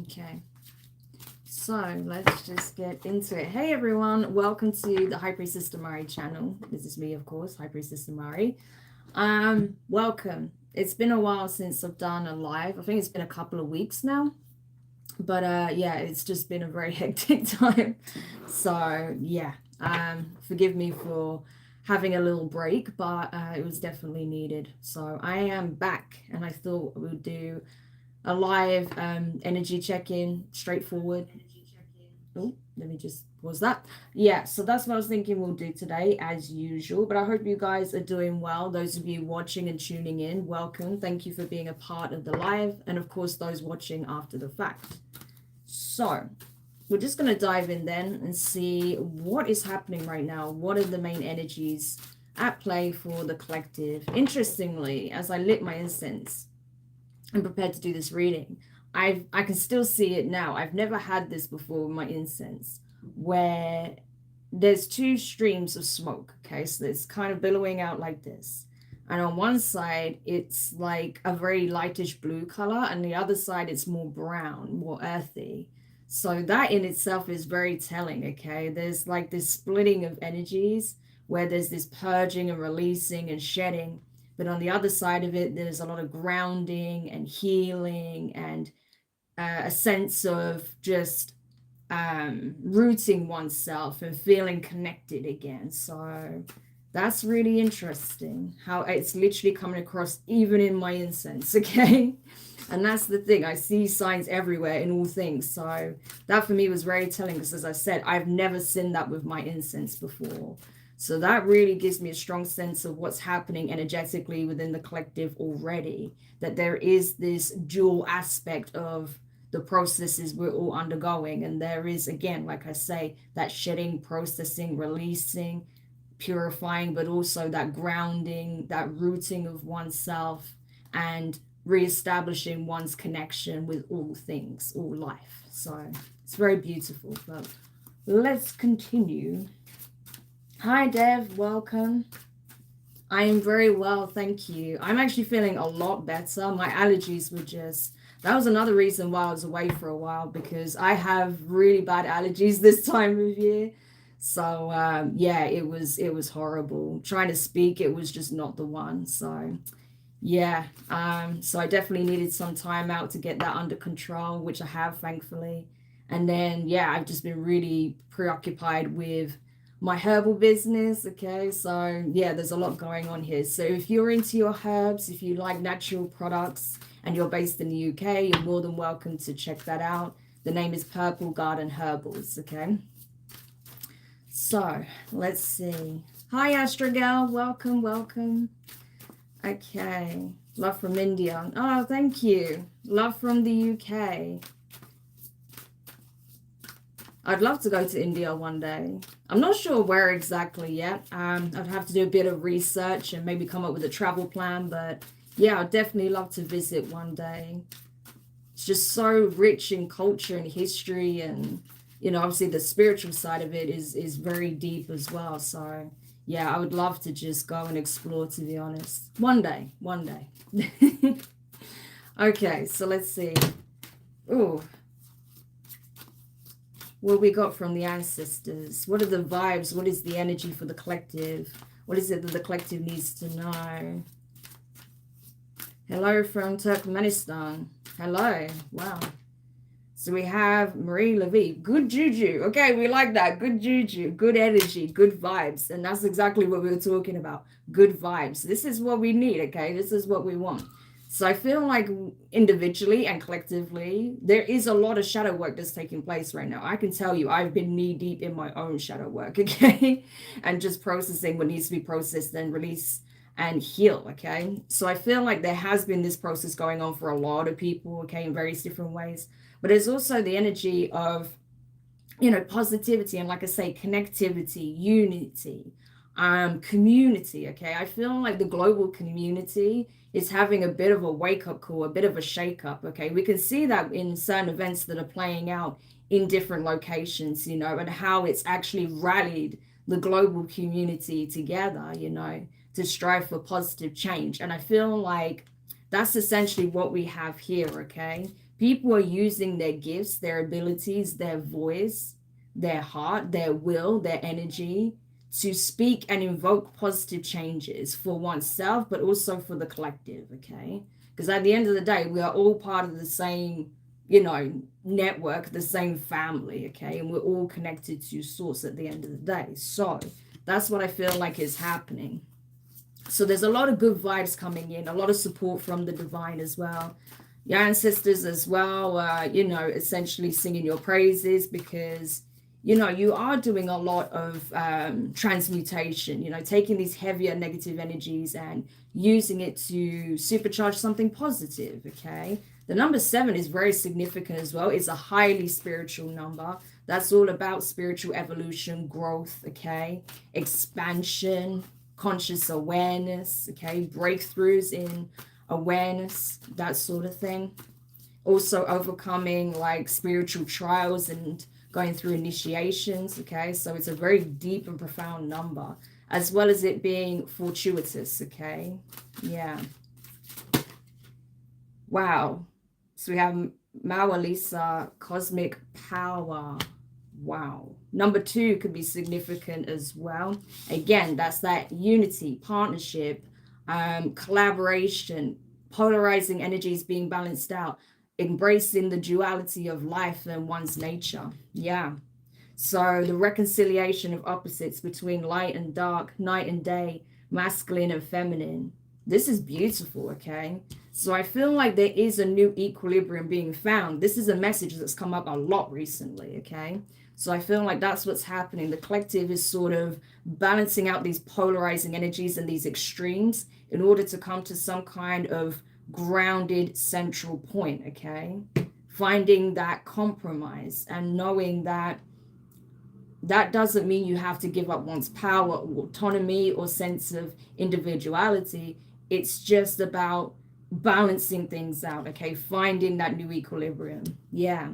Okay, so let's just get into it. Hey everyone, welcome to the High Priestess Damari channel. This is me, of course, High Priestess Damari. Welcome. It's been a while since I've done a live. I think it's been a couple of weeks now. But yeah, it's just been a very hectic time. So yeah, forgive me for having a little break, but it was definitely needed. So I am back, and I thought we would do a live energy check-in, straightforward. Oh, let me just pause that. Yeah, so that's what I was thinking we'll do today, as usual. But I hope you guys are doing well. Those of you watching and tuning in, welcome. Thank you for being a part of the live, and of course, those watching after the fact. So we're just going to dive in then and see what is happening right now. What are the main energies at play for the collective? Interestingly, as I lit my incense and prepared to do this reading, I can still see it now. I've never had this before with my incense, where there's two streams of smoke. Okay, so it's kind of billowing out like this. And on one side, it's like a very lightish blue color, and the other side, it's more brown, more earthy. So that in itself is very telling. Okay, there's like this splitting of energies where there's this purging and releasing and shedding. But on the other side of it, there's a lot of grounding and healing and a sense of just rooting oneself and feeling connected again. So that's really interesting how it's literally coming across even in my incense. Okay, and that's the thing, I see signs everywhere in all things. So that for me was very telling, because as I said, I've never seen that with my incense before. So that really gives me a strong sense of what's happening energetically within the collective already, that there is this dual aspect of the processes we're all undergoing. And there is, again, like I say, that shedding, processing, releasing, purifying, but also that grounding, that rooting of oneself, and reestablishing one's connection with all things, all life. So it's very beautiful. But let's continue. Hi Dev, welcome. I am very well, thank you. I'm actually feeling a lot better. My allergies were just, that was another reason why I was away for a while, because I have really bad allergies this time of year. So yeah, it was horrible. Trying to speak, it was just not the one. So yeah, so I definitely needed some time out to get that under control, which I have, thankfully. And then yeah, I've just been really preoccupied with my herbal business. Okay, so yeah, there's a lot going on here. So if you're into your herbs, if you like natural products and you're based in the UK, you're more than welcome to check that out. The name is Purple Garden Herbals. Okay, so let's see. Hi Astragal, welcome, welcome. Okay, love from India. Oh, thank you. Love from the UK. I'd love to go to India one day. I'm not sure where exactly yet. I'd have to do a bit of research and maybe come up with a travel plan. But yeah, I'd definitely love to visit one day. It's just so rich in culture and history, and obviously the spiritual side of it is very deep as well. So yeah, I would love to just go and explore, to be honest. One day, one day. Okay, so let's see. Oh, what we got from the ancestors? What are the vibes? What is the energy for the collective? What is it that the collective needs to know? Hello from Turkmenistan. Hello. Wow. So we have Marie Levy. Good juju. Okay, we like that. Good juju, good energy, good vibes. And that's exactly what we were talking about. Good vibes. This is what we need, okay? This is what we want. So I feel like individually and collectively, there is a lot of shadow work that's taking place right now. I can tell you, I've been knee deep in my own shadow work, okay? And just processing what needs to be processed, then release and heal, okay? So I feel like there has been this process going on for a lot of people, okay, in various different ways. But there's also the energy of, positivity, and like I say, connectivity, unity, community, okay? I feel like the global community is having a bit of a wake-up call, a bit of a shake-up, okay? We can see that in certain events that are playing out in different locations, and how it's actually rallied the global community together, to strive for positive change. And I feel like that's essentially what we have here, okay? People are using their gifts, their abilities, their voice, their heart, their will, their energy to speak and invoke positive changes for oneself, but also for the collective, okay? Because at the end of the day, we are all part of the same, network, the same family, okay? And we're all connected to source at the end of the day. So that's what I feel like is happening. So there's a lot of good vibes coming in, a lot of support from the divine as well. Your ancestors as well, essentially singing your praises, because you are doing a lot of transmutation, taking these heavier negative energies and using it to supercharge something positive, okay? The number 7 is very significant as well. It's a highly spiritual number. That's all about spiritual evolution, growth, okay? Expansion, conscious awareness, okay? Breakthroughs in awareness, that sort of thing. Also overcoming like spiritual trials and going through initiations, okay? So it's a very deep and profound number, as well as it being fortuitous, okay? Yeah. Wow. So we have Mawalisa, cosmic power. Wow. Number 2 could be significant as well. Again, that's that unity, partnership, collaboration, polarizing energies being balanced out, embracing the duality of life and one's nature. Yeah. So the reconciliation of opposites between light and dark, night and day, masculine and feminine. This is beautiful, okay? So I feel like there is a new equilibrium being found. This is a message that's come up a lot recently, okay? So I feel like that's what's happening. The collective is sort of balancing out these polarizing energies and these extremes in order to come to some kind of grounded central point, okay? Finding that compromise and knowing that that doesn't mean you have to give up one's power or autonomy or sense of individuality. It's just about balancing things out, okay? Finding that new equilibrium. Yeah.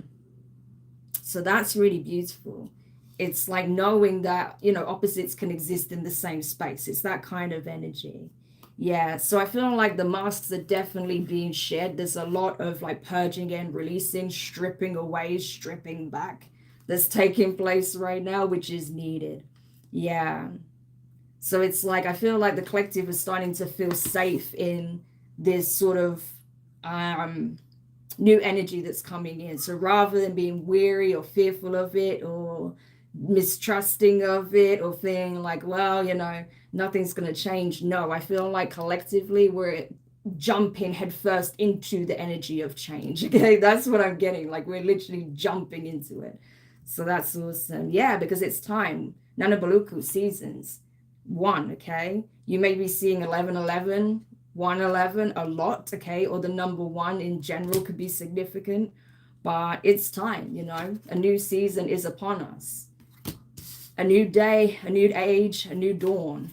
So that's really beautiful. It's like knowing that, opposites can exist in the same space. It's that kind of energy. Yeah. So I feel like the masks are definitely being shed. There's a lot of like purging and releasing, stripping away, stripping back that's taking place right now, which is needed. Yeah. So it's like, I feel like the collective is starting to feel safe in this sort of new energy that's coming in. So rather than being weary or fearful of it or mistrusting of it or feeling like, well, nothing's going to change. No, I feel like collectively we're jumping headfirst into the energy of change. Okay, that's what I'm getting. Like we're literally jumping into it. So that's awesome. Yeah, because it's time. Nanabaluku seasons 1, okay? You may be seeing 1111, 111 a lot, okay? Or the number 1 in general could be significant. But it's time, a new season is upon us. A new day, a new age, a new dawn.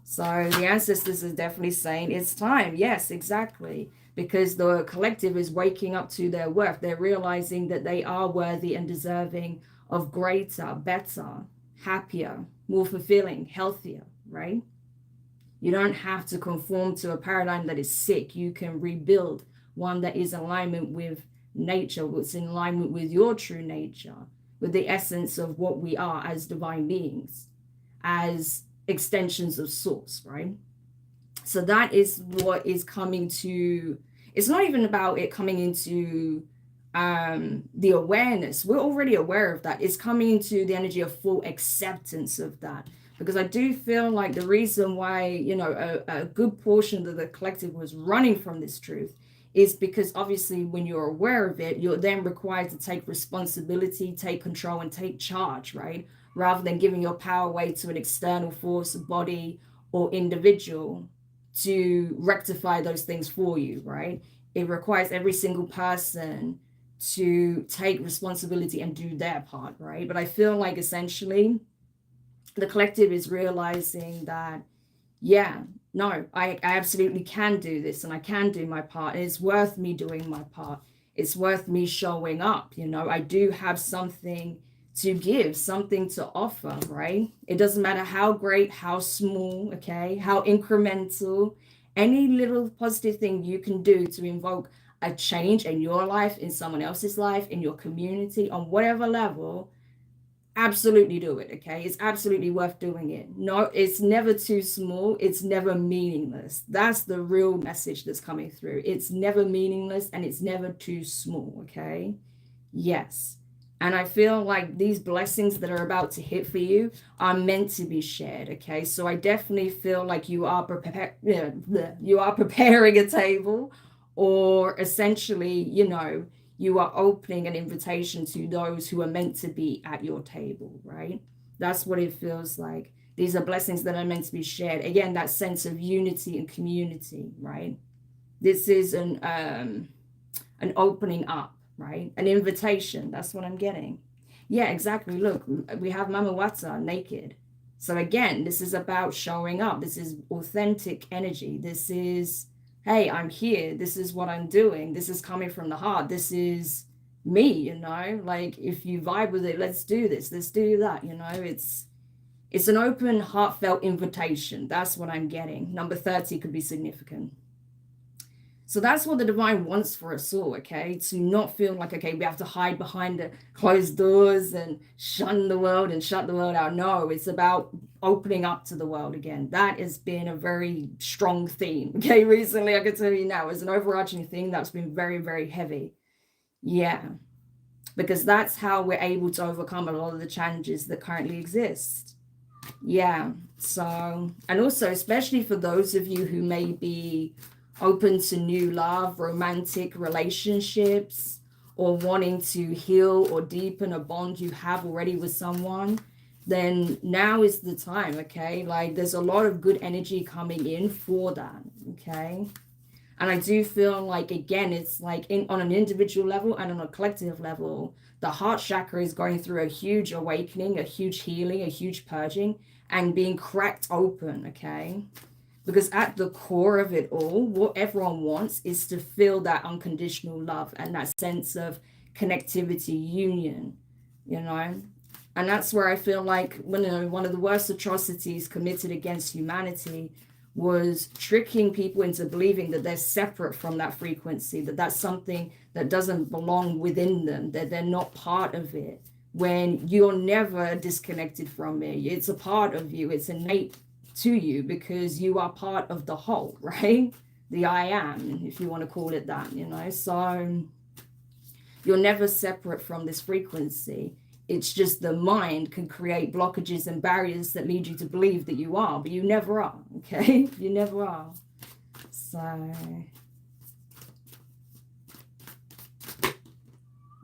So the ancestors are definitely saying it's time. Yes, exactly. Because the collective is waking up to their worth. They're realizing that they are worthy and deserving of greater, better, happier, more fulfilling, healthier, right? You don't have to conform to a paradigm that is sick. You can rebuild one that is in alignment with nature, what's in alignment with your true nature, with the essence of what we are as divine beings, as extensions of source, right? So that is what is coming to, it's not even about it coming into the awareness. We're already aware of that. It's coming into the energy of full acceptance of that. Because I do feel like the reason why, a good portion of the collective was running from this truth is because obviously when you're aware of it, you're then required to take responsibility, take control, and take charge, right? Rather than giving your power away to an external force, body, or individual to rectify those things for you, right? It requires every single person to take responsibility and do their part, right? But I feel like essentially the collective is realizing that, yeah, no, I absolutely can do this and I can do my part. And it's worth me doing my part. It's worth me showing up. I do have something to give, something to offer, right? It doesn't matter how great, how small, okay, how incremental, any little positive thing you can do to invoke a change in your life, in someone else's life, in your community, on whatever level, absolutely do it. Okay, it's absolutely worth doing it. No, it's never too small, it's never meaningless. That's the real message that's coming through. It's never meaningless and it's never too small. Okay, yes. And I feel like these blessings that are about to hit for you are meant to be shared. Okay, so I definitely feel like you are you are preparing a table, or essentially, you are opening an invitation to those who are meant to be at your table, right? That's what it feels like. These are blessings that are meant to be shared. Again, that sense of unity and community, right? This is an opening up, right? An invitation. That's what I'm getting. Yeah, exactly. Look, we have Mama Wata naked. So again, this is about showing up. This is authentic energy. This is, hey, I'm here. This is what I'm doing. This is coming from the heart. This is me, like if you vibe with it, let's do this. Let's do that. It's an open, heartfelt invitation. That's what I'm getting. Number 30 could be significant. So that's what the divine wants for us all, okay? To not feel like, okay, we have to hide behind the closed doors and shun the world and shut the world out. No, it's about opening up to the world again. That has been a very strong theme, okay? Recently, I can tell you now, it's an overarching thing that's been very, very heavy. Yeah, because that's how we're able to overcome a lot of the challenges that currently exist. Yeah, so, and also, especially for those of you who may be open to new love, romantic relationships, or wanting to heal or deepen a bond you have already with someone, then now is the time, okay? Like there's a lot of good energy coming in for that, okay? And I do feel like, again, it's like on an individual level and on a collective level, the heart chakra is going through a huge awakening, a huge healing, a huge purging, and being cracked open, okay? Because at the core of it all, what everyone wants is to feel that unconditional love and that sense of connectivity, union, And that's where I feel like one of the worst atrocities committed against humanity was tricking people into believing that they're separate from that frequency, that that's something that doesn't belong within them, that they're not part of it, when you're never disconnected from it. It's a part of you. It's innate to you because you are part of the whole, right? The I am, if you want to call it that, So you're never separate from this frequency. It's just the mind can create blockages and barriers that lead you to believe that you are, but you never are, okay? You never are. So,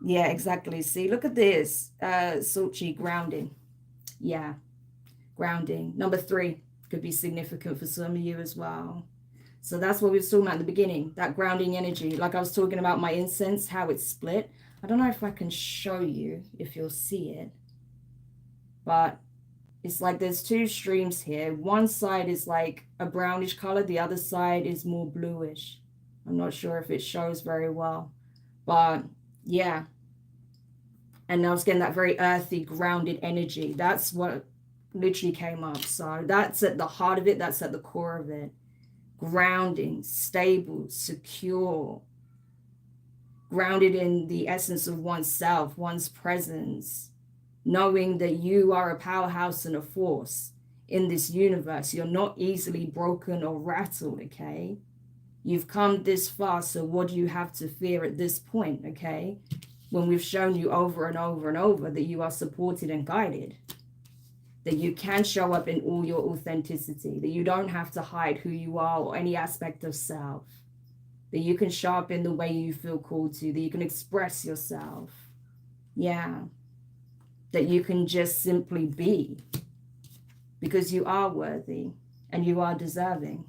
yeah, exactly. See, look at this. Sulchi, grounding. Yeah, grounding. Number 3 could be significant for some of you as well. So that's what we were talking about at the beginning, that grounding energy. Like I was talking about my incense, how it's split. I don't know if I can show you, if you'll see it, but it's like there's 2 streams here. One side is like a brownish color. The other side is more bluish. I'm not sure if it shows very well, but yeah. And I was getting that very earthy, grounded energy. That's what literally came up. So that's at the heart of it. That's at the core of it. Grounding, stable, secure, grounded in the essence of oneself, one's presence, knowing that you are a powerhouse and a force in this universe. You're not easily broken or rattled, okay? You've come this far, so what do you have to fear at this point, okay? When we've shown you over and over and over that you are supported and guided, that you can show up in all your authenticity, that you don't have to hide who you are or any aspect of self, that you can show up in the way you feel called to, that you can express yourself. Yeah. That you can just simply be, because you are worthy and you are deserving.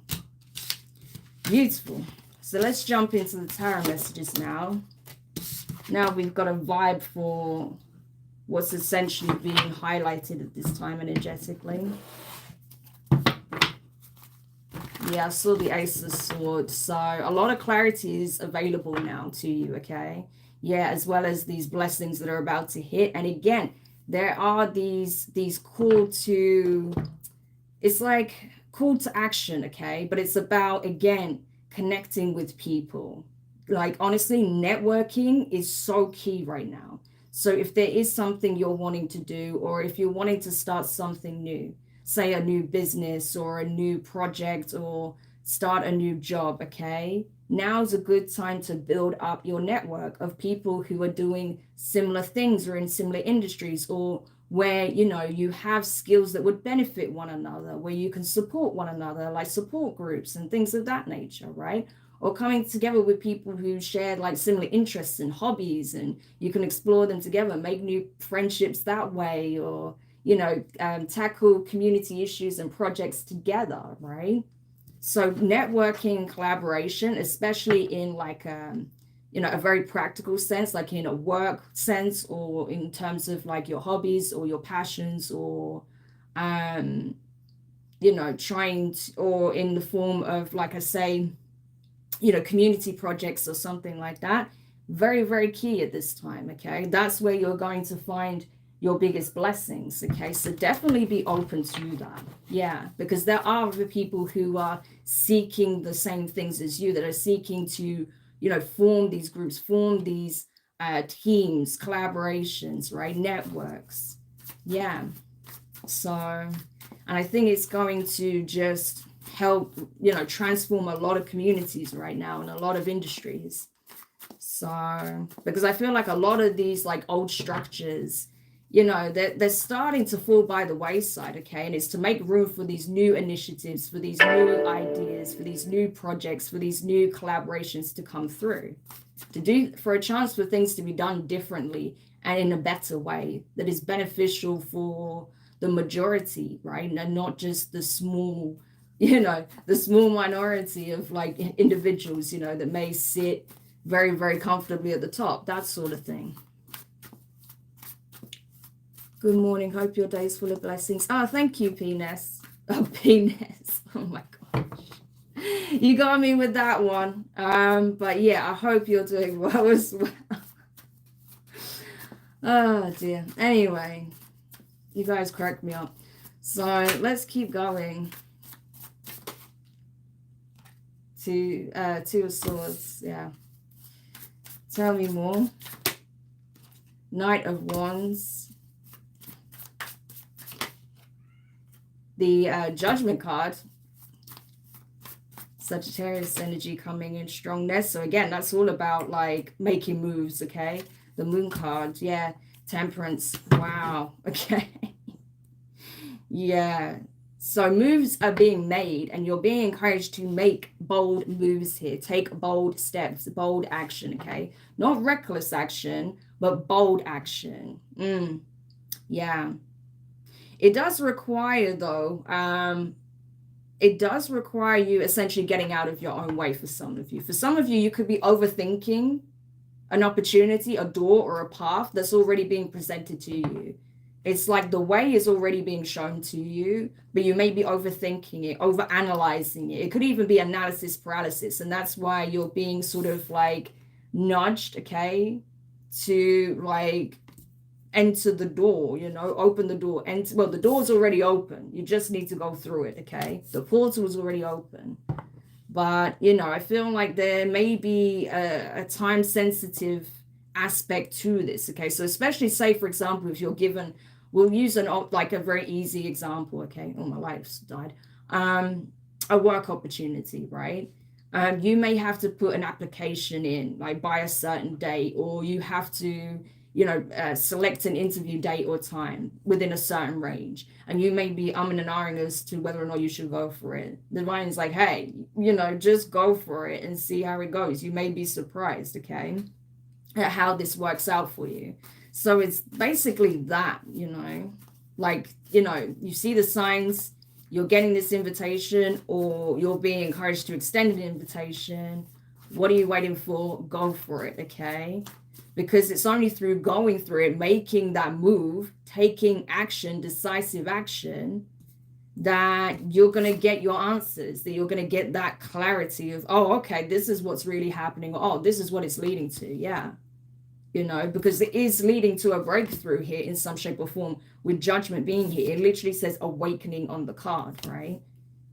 Beautiful. So let's jump into the tarot messages now. Now we've got a vibe for what's essentially being highlighted at this time energetically. Yeah, I saw the Ace of Swords. So a lot of clarity is available now to you, okay? Yeah, as well as these blessings that are about to hit. And again, there are these call to, it's like call to action, okay? But it's about, again, connecting with people, like honestly, networking is so key right now. So if there is something you're wanting to do, or if you're wanting to start something new, say a new business or a new project or start a new job, okay? Now's a good time to build up your network of people who are doing similar things or in similar industries, or where you have skills that would benefit one another, where you can support one another, like support groups and things of that nature, right? Or coming together with people who share like similar interests and hobbies, and you can explore them together, make new friendships that way, or tackle community issues and projects together, right? So networking and collaboration, especially in like a very practical sense, like in a work sense, or in terms of like your hobbies or your passions, or trying to, or in the form of, like I say, community projects or something like that. Very, very key at this time. Okay, that's where you're going to find your biggest blessings. Okay, so definitely be open to that. Yeah, because there are other people who are seeking the same things as you, that are seeking to form these groups, form these teams, collaborations, right, networks. Yeah. So, and I think it's going to just help transform a lot of communities right now in a lot of industries. So because I feel like a lot of these like old structures, they're starting to fall by the wayside. Okay, and it's to make room for these new initiatives, for these new ideas, for these new projects, for these new collaborations to come through, for a chance for things to be done differently and in a better way that is beneficial for the majority, right? And not just the small minority of like individuals, that may sit very, very comfortably at the top, that sort of thing. Good morning. Hope your day's full of blessings. Oh, thank you, Penis. Oh, Penis. Oh my gosh. You got me with that one. But yeah, I hope you're doing well as well. Oh dear. Anyway, you guys cracked me up. So let's keep going. Two of Swords. Yeah. Tell me more. Knight of Wands. The Judgment card. Sagittarius energy coming in strongness. So again, that's all about like making moves, okay? The Moon card, yeah. Temperance. Wow. Okay. Yeah. So moves are being made, and you're being encouraged to make bold moves here. Take bold steps, bold action, okay? Not reckless action, but bold action. Yeah. It does require, though, it does require you essentially getting out of your own way for some of you. For some of you, you could be overthinking an opportunity, a door, or a path that's already being presented to you. It's like the way is already being shown to you, but you may be overthinking it, overanalyzing it. It could even be analysis paralysis. And that's why you're being sort of like nudged, okay, to like enter the door, open the door. And well, the door's already open. You just need to go through it, okay? The portal's already open. But, I feel like there may be a time-sensitive aspect to this, okay? So especially, say, for example, if you're given, we'll use like a very easy example, okay? Oh, my life's died. A work opportunity, right? You may have to put an application in, like by a certain date, or you have to select an interview date or time within a certain range, and you may be umming and ahhing as to whether or not you should go for it. The divine is like, hey, just go for it and see how it goes. You may be surprised, okay, at how this works out for you. So it's basically that, like, you see the signs, you're getting this invitation, or you're being encouraged to extend an invitation. What are you waiting for? Go for it, okay? Because it's only through going through it, making that move, taking action, decisive action, that you're going to get your answers, that you're going to get that clarity of, oh, okay, this is what's really happening. Oh, this is what it's leading to. Yeah. Because it is leading to a breakthrough here in some shape or form, with Judgment being here. It literally says awakening on the card, right?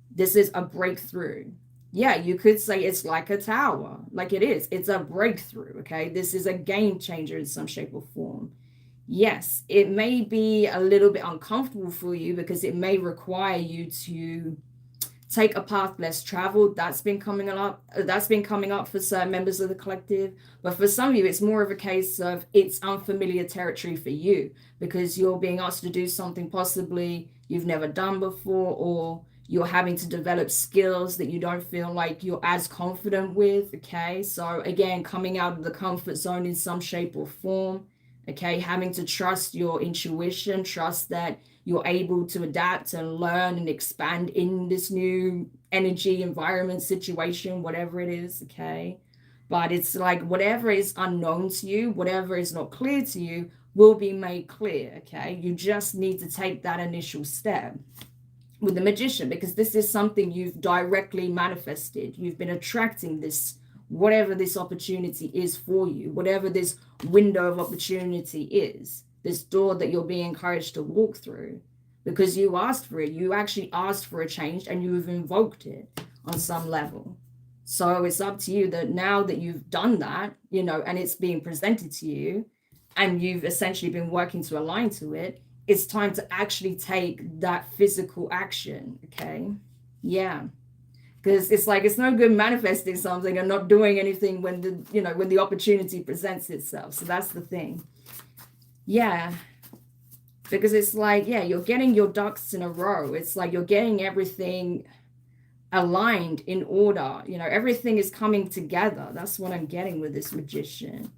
This is a breakthrough. Yeah, you could say it's like a tower, like it is. It's a breakthrough, okay? This is a game changer in some shape or form. Yes, it may be a little bit uncomfortable for you because it may require you to take a path less traveled. That's been coming up for certain members of the collective. But for some of you, it's more of a case of it's unfamiliar territory for you because you're being asked to do something possibly you've never done before, or you're having to develop skills that you don't feel like you're as confident with. Okay, so again, coming out of the comfort zone in some shape or form. Okay, having to trust your intuition, trust that you're able to adapt and learn and expand in this new energy, environment, situation, whatever it is. Okay, but it's like whatever is unknown to you, whatever is not clear to you, will be made clear. Okay, you just need to take that initial step with the Magician, because this is something you've directly manifested. You've been attracting this, whatever this opportunity is for you, whatever this window of opportunity is, this door that you're being encouraged to walk through, because you asked for it. You actually asked for a change and you've invoked it on some level. So it's up to you that now that you've done that, and it's being presented to you and you've essentially been working to align to it, it's time to actually take that physical action. Okay. Yeah. Because it's like, it's no good manifesting something and not doing anything when the opportunity presents itself. So that's the thing. Yeah. Because it's like, yeah, you're getting your ducks in a row. It's like you're getting everything aligned in order. Everything is coming together. That's what I'm getting with this Magician.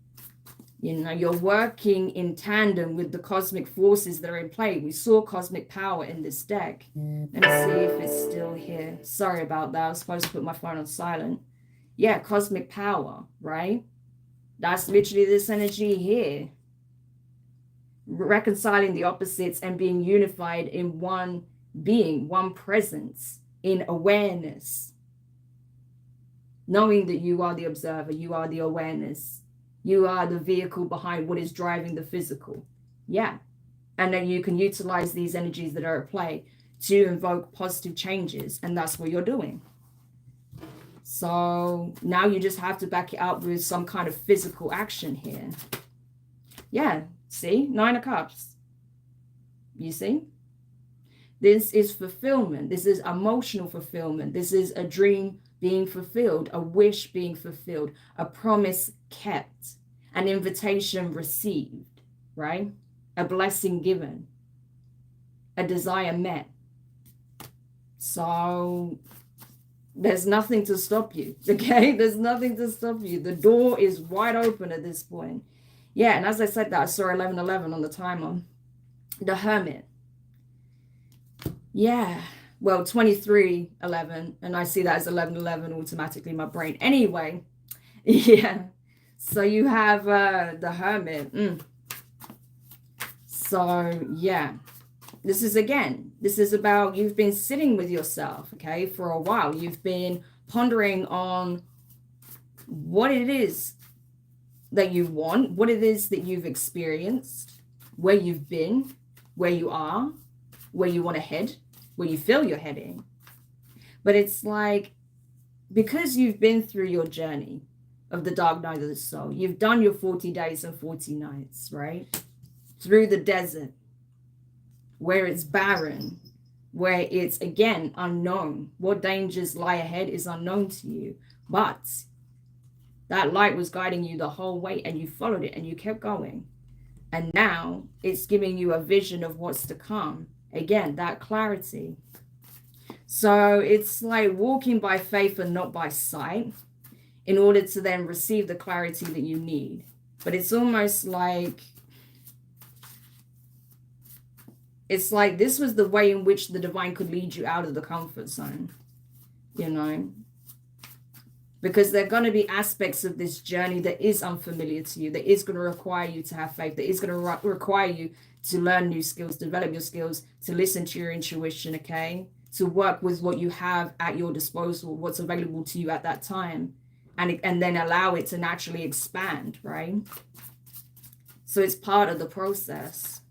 You're working in tandem with the cosmic forces that are in play. We saw cosmic power in this deck. Let me see if it's still here. Sorry about that. I was supposed to put my phone on silent. Yeah, cosmic power, right? That's literally this energy here. Reconciling the opposites and being unified in one being, one presence, in awareness. Knowing that you are the observer, you are the awareness. You are the vehicle behind what is driving the physical. Yeah. And then you can utilize these energies that are at play to invoke positive changes. And that's what you're doing. So now you just have to back it up with some kind of physical action here. Yeah. See? 9 of Cups. You see? This is fulfillment. This is emotional fulfillment. This is a dream being fulfilled, a wish being fulfilled, a promise kept, an invitation received, right? A blessing given, a desire met. So there's nothing to stop you, okay? There's nothing to stop you. The door is wide open at this point. Yeah, and as I said that, I saw 11:11 on the timer. The Hermit. Yeah. Well, 23:11, and I see that as 11:11 automatically in my brain. Anyway, yeah. So you have the Hermit. So yeah, this is about, you've been sitting with yourself, okay, for a while. You've been pondering on what it is that you want, what it is that you've experienced, where you've been, where you are, where you want to head, where you feel you're heading. But it's like, because you've been through your journey of the dark night of the soul, you've done your 40 days and 40 nights, right? Through the desert, where it's barren, where it's, again, unknown. What dangers lie ahead is unknown to you. But that light was guiding you the whole way, and you followed it and you kept going. And now it's giving you a vision of what's to come. Again, that clarity. So it's like walking by faith and not by sight in order to then receive the clarity that you need. But it's almost like, this was the way in which the divine could lead you out of the comfort zone, because there are going to be aspects of this journey that is unfamiliar to you, that is going to require you to have faith, that is going to require you to learn new skills, develop your skills, to listen to your intuition, okay? To work with what you have at your disposal, what's available to you at that time, and then allow it to naturally expand, right? So it's part of the process.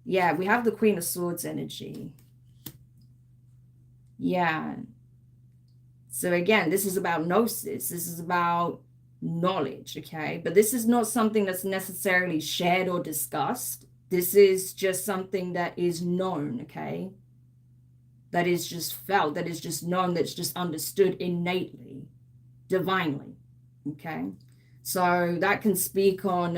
Yeah, we have the Queen of Swords energy. Yeah. So again, this is about gnosis. This is about knowledge, okay? But this is not something that's necessarily shared or discussed. This is just something that is known, okay? That is just felt, that is just known, that's just understood innately, divinely, okay? So that can speak on,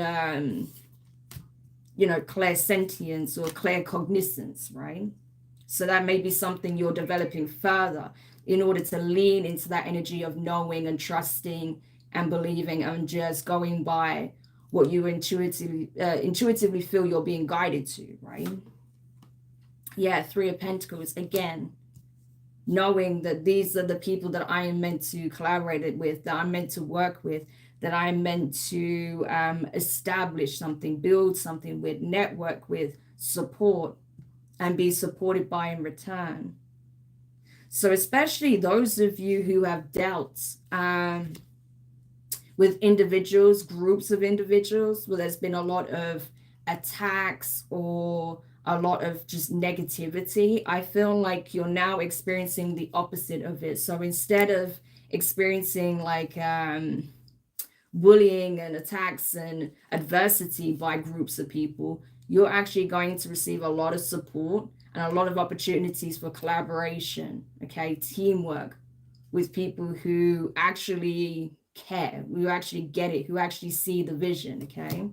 you know, clairsentience or claircognizance, right? So that may be something you're developing further in order to lean into that energy of knowing and trusting and believing and just going by what you intuitively feel you're being guided to, right? Yeah, Three of Pentacles, again, knowing that these are the people that I am meant to collaborate with, that I'm meant to work with, that I'm meant to establish something, build something with, network with, support, and be supported by in return. So especially those of you who have dealt with individuals, groups of individuals, where there's been a lot of attacks or a lot of just negativity, I feel like you're now experiencing the opposite of it. So instead of experiencing like bullying and attacks and adversity by groups of people, you're actually going to receive a lot of support and a lot of opportunities for collaboration, okay, teamwork with people who actually care, who actually get it, who actually see the vision, okay,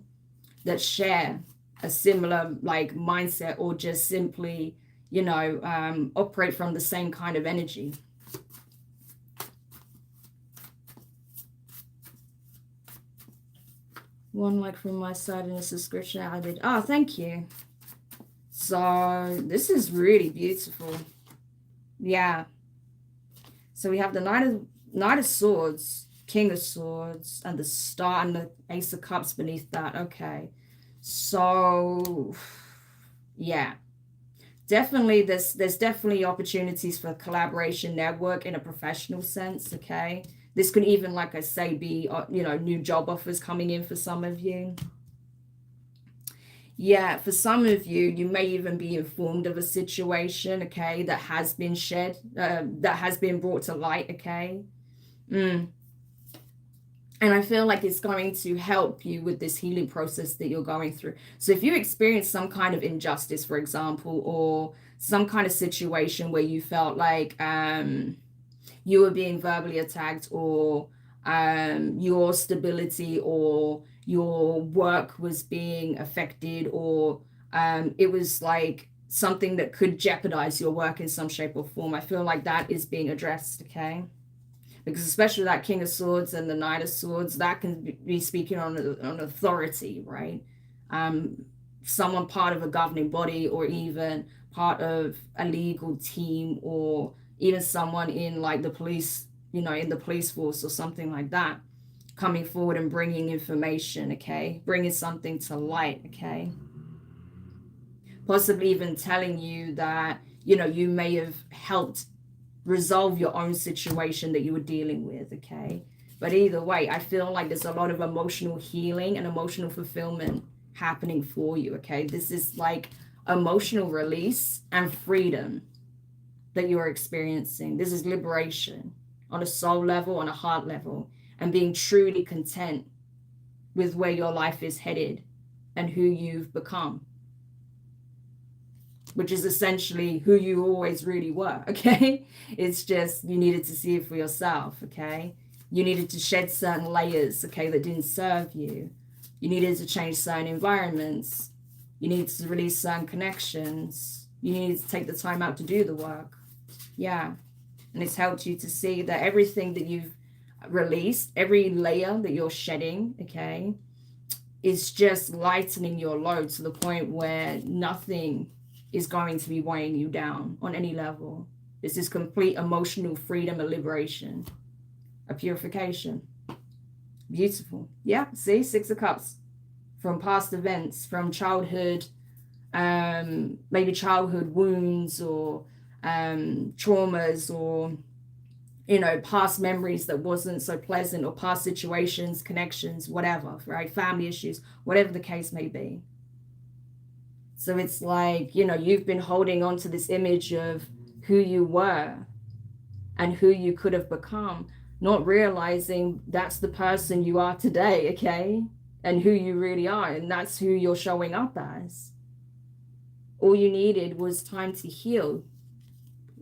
that share a similar like mindset or just simply, you know, operate from the same kind of energy. One like from my side in a subscription added. Oh, thank you. So this is really beautiful. Yeah. So we have the Knight of Swords, King of Swords, and the Star and the Ace of Cups beneath that. Okay. So yeah. Definitely there's definitely opportunities for collaboration, network in a professional sense, okay? This could even, like I say, be, you know, new job offers coming in for some of you. Yeah, for some of you, you may even be informed of a situation, okay, that has been shared, that has been brought to light, okay? And I feel like it's going to help you with this healing process that you're going through. So if you experience some kind of injustice, for example, or some kind of situation where you felt like you were being verbally attacked, or your stability or your work was being affected, or it was like something that could jeopardize your work in some shape or form, I feel like that is being addressed, okay? Because especially that King of Swords and the Knight of Swords, that can be speaking on authority, right? Someone part of a governing body, or even part of a legal team, or even someone in like the police, you know, in the police force or something like that, coming forward and bringing information, okay? Bringing something to light, okay? Possibly even telling you that, you know, you may have helped resolve your own situation that you were dealing with, okay? But either way, I feel like there's a lot of emotional healing and emotional fulfillment happening for you, okay? This is like emotional release and freedom that you're experiencing. This is liberation on a soul level, on a heart level, and being truly content with where your life is headed and who you've become, which is essentially who you always really were, okay? It's just you needed to see it for yourself, okay? You needed to shed certain layers, okay, that didn't serve you. You needed to change certain environments. You needed to release certain connections. You needed to take the time out to do the work. Yeah. And it's helped you to see that everything that you've released, every layer that you're shedding, okay, is just lightening your load to the point where nothing is going to be weighing you down on any level. This is complete emotional freedom and liberation, a purification. Beautiful. Yeah, see, Six of Cups. From past events, from childhood, maybe childhood wounds, or traumas, or, you know, past memories that wasn't so pleasant, or past situations, connections, whatever, right? Family issues, whatever the case may be. So it's like, you know, you've been holding on to this image of who you were, and who you could have become, not realizing that's the person you are today, okay? And who you really are, and that's who you're showing up as. All you needed was time to heal.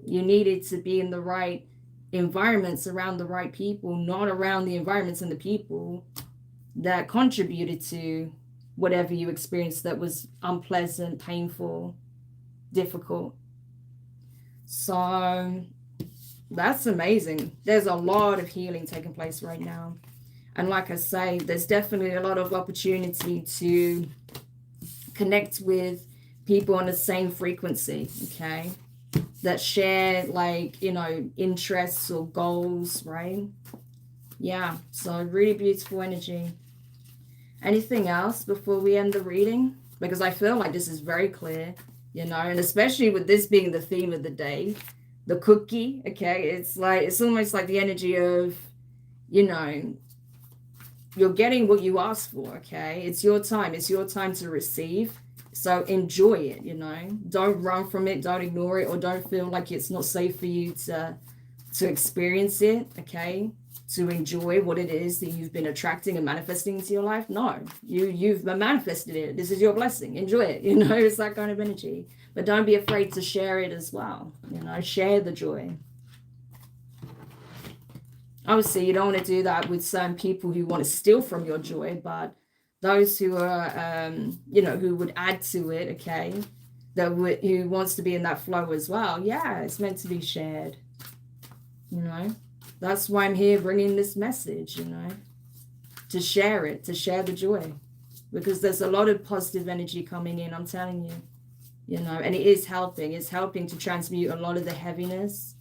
You needed to be in the right environments around the right people, not around the environments and the people that contributed to whatever you experienced that was unpleasant, painful, difficult. So that's amazing. There's a lot of healing taking place right now. And like I say, there's definitely a lot of opportunity to connect with people on the same frequency, okay? That share, like, you know, interests or goals, right? Yeah, so really beautiful energy. Anything else before we end the reading? Because I feel like this is very clear, you know, and especially with this being the theme of the day, the cookie, okay? It's like, it's almost like the energy of, you know, you're getting what you asked for, okay? It's your time. It's your time to receive. So enjoy it, you know. Don't run from it. Don't ignore it, or don't feel like it's not safe for you to experience it, okay? To enjoy what it is that you've been attracting and manifesting into your life. No, you've manifested it. This is your blessing. Enjoy it, you know. It's that kind of energy. But don't be afraid to share it as well, you know. Share the joy. Obviously, you don't want to do that with certain people who want to steal from your joy, but those who are, you know, who would add to it, okay, who wants to be in that flow as well. Yeah, it's meant to be shared, you know. That's why I'm here bringing this message, you know, to share it, to share the joy, because there's a lot of positive energy coming in, I'm telling you, you know, and it is helping. It's helping to transmute a lot of the heaviness.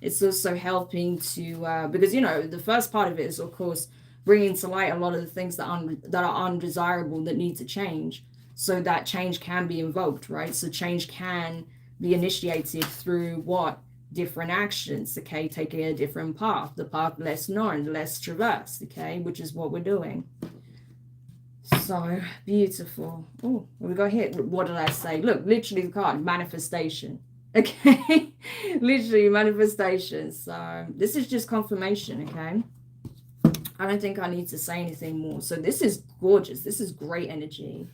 It's also helping to, because, you know, the first part of it is, of course, bringing to light a lot of the things that are undesirable, that need to change, so that change can be invoked, right? So change can be initiated through what? Different actions, okay? Taking a different path, the path less known, less traversed, okay? Which is what we're doing. So beautiful. Oh, what we got here? What did I say? Look, literally the card, manifestation. Okay, literally manifestation. So this is just confirmation, okay? I don't think I need to say anything more. So this is gorgeous. This is great energy.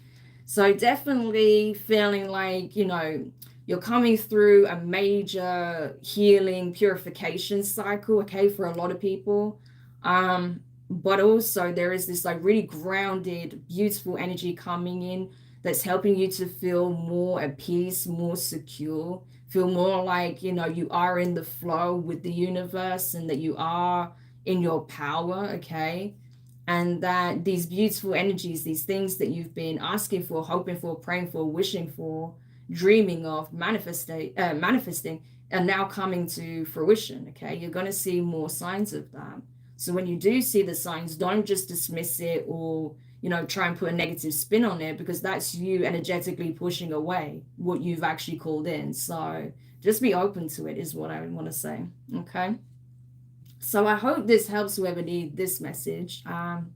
So definitely feeling like, you know, you're coming through a major healing purification cycle, okay, for a lot of people. But also there is this like really grounded, beautiful energy coming in that's helping you to feel more at peace, more secure, feel more like, you know, you are in the flow with the universe, and that you are in your power, okay? And that these beautiful energies, these things that you've been asking for, hoping for, praying for, wishing for, dreaming of, manifesting, are now coming to fruition, okay? You're going to see more signs of that. So when you do see the signs, don't just dismiss it, or, you know, try and put a negative spin on it, because that's you energetically pushing away what you've actually called in. So just be open to it is what I want to say, okay? So I hope this helps whoever needs this message.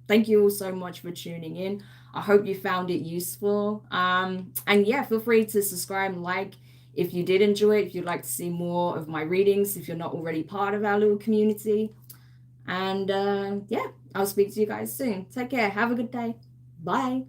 Thank you all so much for tuning in. I hope you found it useful. And yeah, feel free to subscribe and like if you did enjoy it, if you'd like to see more of my readings, if you're not already part of our little community. And yeah, I'll speak to you guys soon. Take care. Have a good day. Bye.